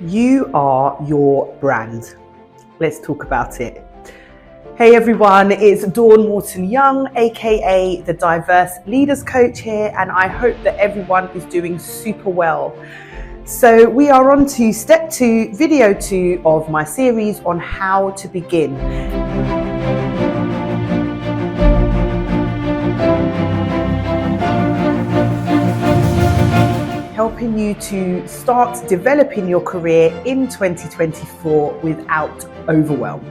You are your brand. Let's talk about it. Hey everyone, it's Dawn Morton-Young, aka the Diverse Leaders Coach here, and I hope that everyone is doing super well. So we are on to step 2, video 2 of my series on how to begin. Helping you to start developing your career in 2024 without overwhelm.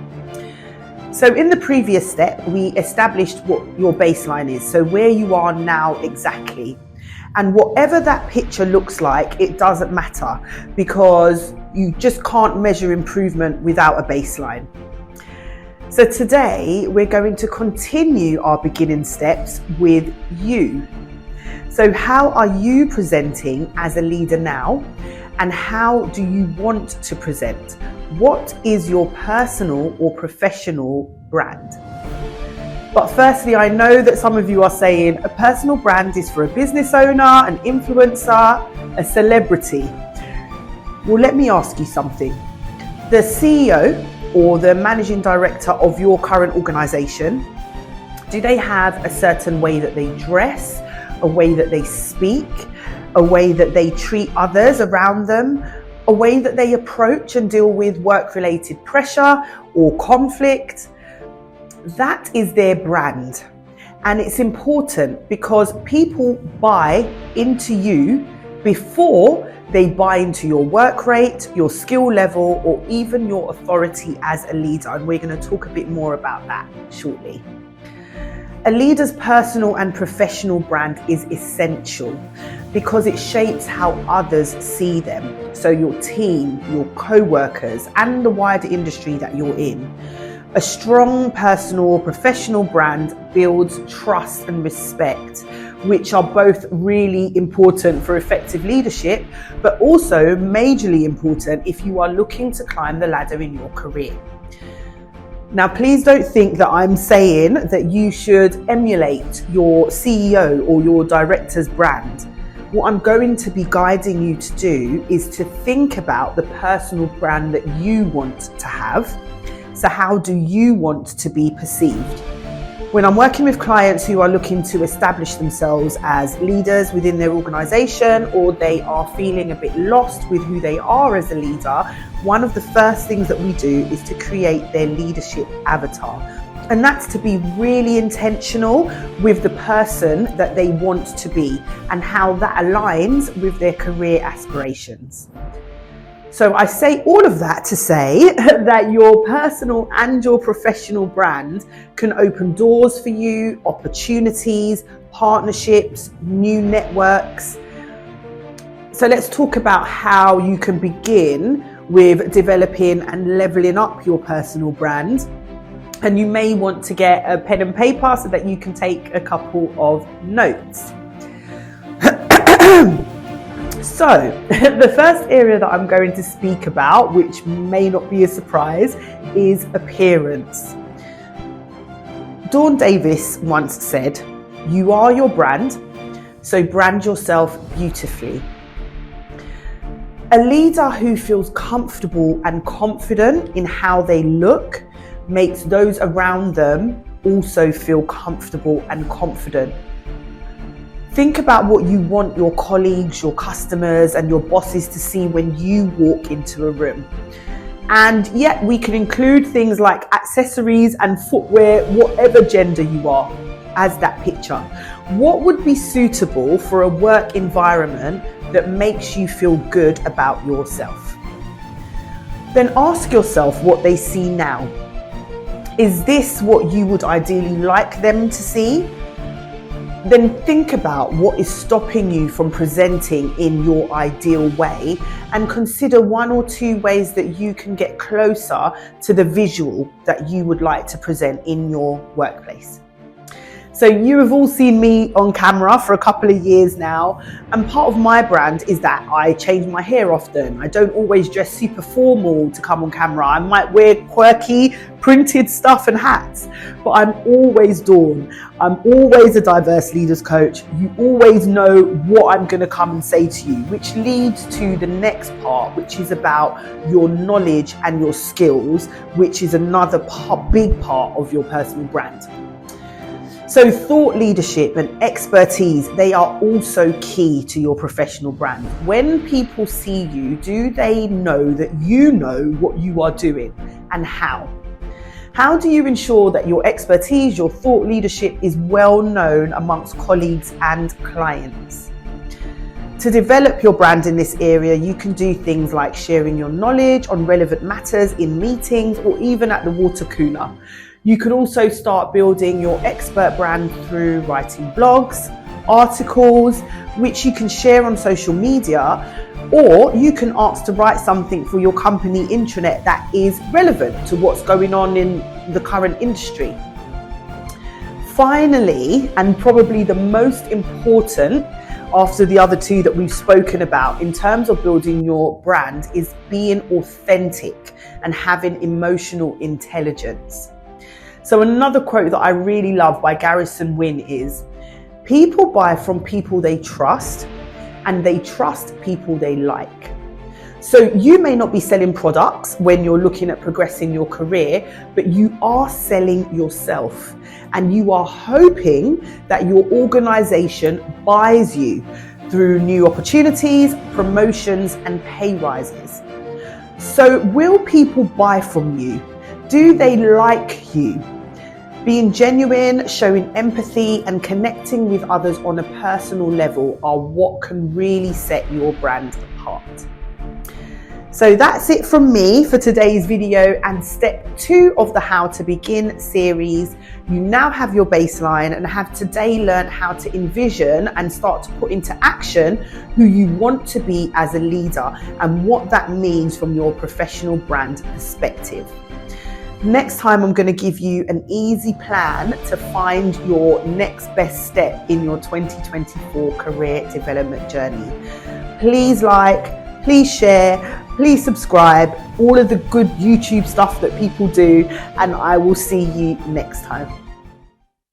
So in the previous step, we established what your baseline is, so where you are now exactly. And whatever that picture looks like, it doesn't matter because you just can't measure improvement without a baseline. So today, we're going to continue our beginning steps with you. So how are you presenting as a leader now? And how do you want to present? What is your personal or professional brand? But firstly, I know that some of you are saying a personal brand is for a business owner, an influencer, a celebrity. Well, let me ask you something. The CEO or the managing director of your current organization, do they have a certain way that they dress, a way that they speak, a way that they treat others around them, a way that they approach and deal with work-related pressure or conflict? That is their brand. And it's important because people buy into you before they buy into your work rate, your skill level, or even your authority as a leader. And we're going to talk a bit more about that shortly. A leader's personal and professional brand is essential because it shapes how others see them. So your team, your co-workers, and the wider industry that you're in. A strong personal or professional brand builds trust and respect, which are both really important for effective leadership, but also majorly important if you are looking to climb the ladder in your career. Now, please don't think that I'm saying that you should emulate your CEO or your director's brand. What I'm going to be guiding you to do is to think about the personal brand that you want to have. So how do you want to be perceived? When I'm working with clients who are looking to establish themselves as leaders within their organization, or they are feeling a bit lost with who they are as a leader, one of the first things that we do is to create their leadership avatar. And that's to be really intentional with the person that they want to be and how that aligns with their career aspirations. So I say all of that to say that your personal and your professional brand can open doors for you, opportunities, partnerships, new networks. So let's talk about how you can begin with developing and leveling up your personal brand. And you may want to get a pen and paper so that you can take a couple of notes. So, the first area that I'm going to speak about, which may not be a surprise, is appearance. Dawn Davis once said, "You are your brand, so brand yourself beautifully." A leader who feels comfortable and confident in how they look makes those around them also feel comfortable and confident. Think about what you want your colleagues, your customers, and your bosses to see when you walk into a room. And yet we can include things like accessories and footwear, whatever gender you are, as that picture. What would be suitable for a work environment that makes you feel good about yourself? Then ask yourself what they see now. Is this what you would ideally like them to see? Then think about what is stopping you from presenting in your ideal way and consider 1 or 2 ways that you can get closer to the visual that you would like to present in your workplace. So you have all seen me on camera for a couple of years now, and part of my brand is that I change my hair often. I don't always dress super formal to come on camera. I might wear quirky printed stuff and hats, but I'm always Dawn. I'm always a diverse leaders coach. You always know what I'm going to come and say to you, which leads to the next part, which is about your knowledge and your skills, which is another big part of your personal brand. So thought leadership and expertise, they are also key to your professional brand. When people see you, do they know that you know what you are doing, and how? How do you ensure that your expertise, your thought leadership is well known amongst colleagues and clients? To develop your brand in this area, you can do things like sharing your knowledge on relevant matters in meetings or even at the water cooler. You can also start building your expert brand through writing blogs, articles, which you can share on social media, or you can ask to write something for your company intranet that is relevant to what's going on in the current industry. Finally, and probably the most important after the other two that we've spoken about in terms of building your brand, is being authentic and having emotional intelligence. So another quote that I really love by Garrison Wynn is, people buy from people they trust, and they trust people they like. So you may not be selling products when you're looking at progressing your career, but you are selling yourself, and you are hoping that your organization buys you through new opportunities, promotions, and pay rises. So will people buy from you? Do they like you? Being genuine, showing empathy, and connecting with others on a personal level are what can really set your brand apart. So that's it from me for today's video and step 2 of the How to Begin series. You now have your baseline and have today learned how to envision and start to put into action who you want to be as a leader and what that means from your professional brand perspective. Next time, I'm going to give you an easy plan to find your next best step in your 2024 career development journey. Please like, please share, please subscribe, all of the good YouTube stuff that people do, and I will see you next time.